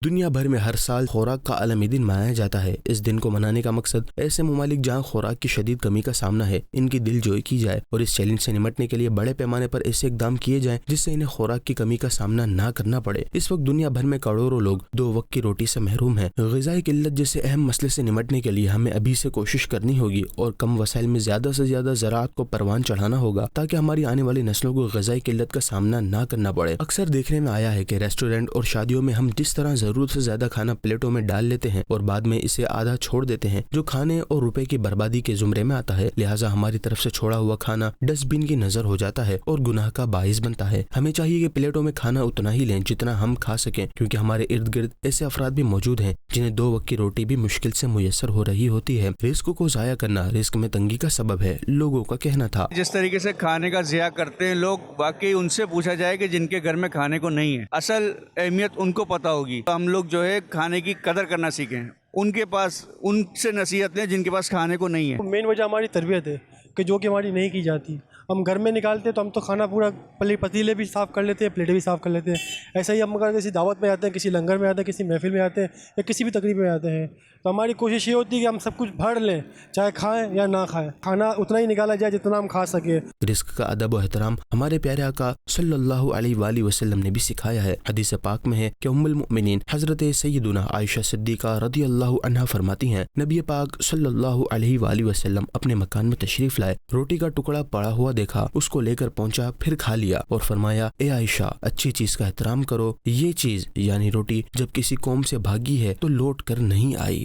دنیا بھر میں ہر سال خوراک کا عالمی دن منایا جاتا ہے۔ اس دن کو منانے کا مقصد ایسے ممالک جہاں خوراک کی شدید کمی کا سامنا ہے ان کی دل جوئی کی جائے اور اس چیلنج سے نمٹنے کے لیے بڑے پیمانے پر ایسے اقدام کیے جائیں جس سے انہیں خوراک کی کمی کا سامنا نہ کرنا پڑے۔ اس وقت دنیا بھر میں کروڑوں لوگ 2 وقت کی روٹی سے محروم ہیں۔ غذائی قلت جیسے اہم مسئلے سے نمٹنے کے لیے ہمیں ابھی سے کوشش کرنی ہوگی اور کم وسائل میں زیادہ سے زیادہ زراعت کو پروان چڑھانا ہوگا تاکہ ہماری آنے والی نسلوں کو غذائی قلت کا سامنا نہ کرنا پڑے۔ اکثر دیکھنے میں آیا ہے کہ ریسٹورینٹ اور شادیوں میں ہم جس طرح ضرورت سے زیادہ کھانا پلیٹوں میں ڈال لیتے ہیں اور بعد میں اسے آدھا چھوڑ دیتے ہیں جو کھانے اور روپے کی بربادی کے زمرے میں آتا ہے، لہٰذا ہماری طرف سے چھوڑا ہوا کھانا ڈسٹ بن کی نظر ہو جاتا ہے اور گناہ کا باعث بنتا ہے۔ ہمیں چاہیے کہ پلیٹوں میں کھانا اتنا ہی لیں جتنا ہم کھا سکیں، کیونکہ ہمارے ارد گرد ایسے افراد بھی موجود ہیں جنہیں 2 وقت کی روٹی بھی مشکل سے میسر ہو رہی ہوتی ہے۔ رزق کو ضائع کرنا رزق میں تنگی کا سبب ہے، لوگوں کا کہنا تھا۔ جس طریقے سے کھانے کا ضیاع کرتے ہیں لوگ، واقعی ان سے پوچھا جائے کہ جن کے گھر میں کھانے کو نہیں ہے، اصل اہمیت ان کو پتہ ہوگی۔ ہم لوگ جو ہے کھانے کی قدر کرنا سیکھیں، ان کے پاس ان سے نصیحت لیں جن کے پاس کھانے کو نہیں ہے۔ مین وجہ ہماری تربیت ہے کہ جو کہ ہماری نہیں کی جاتی۔ ہم گھر میں نکالتے تو ہم تو کھانا پورا پتیلے بھی صاف کر لیتے ہیں، پلیٹیں بھی صاف کر لیتے ہیں۔ ایسا ہی ہم اگر کسی دعوت میں آتے ہیں، کسی لنگر میں آتے ہیں، کسی محفل میں آتے ہیں یا کسی بھی تقریب میں آتے ہیں تو ہماری کوشش یہ ہوتی ہے کہ ہم سب کچھ بھر لیں، چاہے کھائیں یا نہ کھائیں، کھانا اتنا ہی نکالا جائے جتنا ہم کھا سکیں۔ رزق کا ادب و احترام ہمارے پیارے آقا صلی اللہ علیہ وآلہ وسلم نے بھی سکھایا ہے۔ حدیث پاک میں ہے کہ ام المؤمنین حضرت سیدنا عائشہ صدیقہ رضی اللہ عنہا فرماتی ہیں، نبی پاک صلی اللہ علیہ وآلہ وسلم اپنے مکان میں تشریف لائے، روٹی کا ٹکڑا پڑا ہوا دیکھا، اس کو لے کر پہنچا، پھر کھا لیا اور فرمایا، اے عائشہ اچھی چیز کا احترام کرو، یہ چیز یعنی روٹی جب کسی قوم سے بھاگی ہے تو لوٹ کر نہیں آئی۔